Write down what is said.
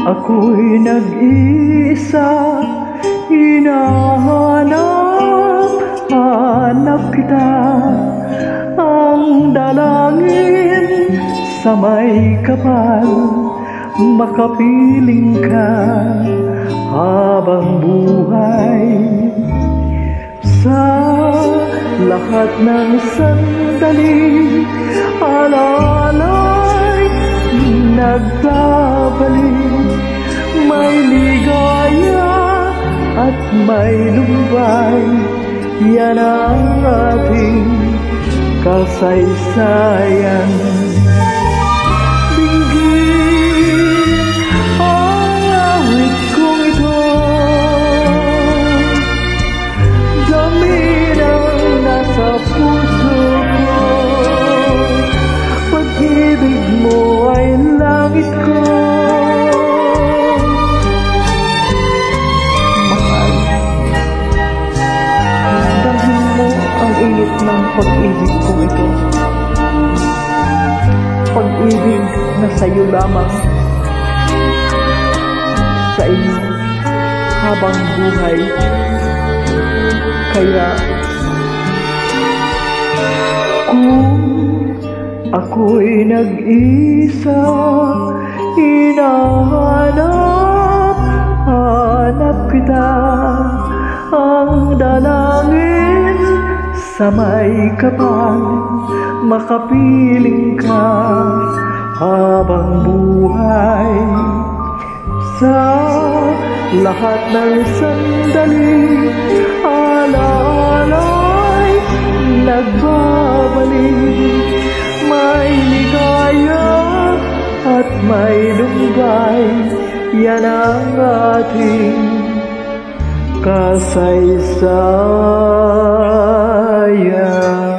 Ako'y nag-iisa, hinahanap kita. Ang dalangin sa may kapal, makapiling ka habang buhay. Sa lahat ng sandali, alalay nagbabalik. May ligaya at may lumbay, yan ang ating kasaysayan. Dinggin ang awit kong ito, dami ang nasa puso ko. Pag-ibig mo ay langit ko. Init ng pag-ibig ko ito, pag-ibig na sa'yo lamang, sa iyo habang buhay. Kaya kung ako'y nag-isa, hinahanap kita. Ang dalangin sa may kapal, makapiling ka habang buhay. Sa lahat ng sandali, alalay nagbabalik. May ligaya at may lumbay, yan ang ating kasaysayan.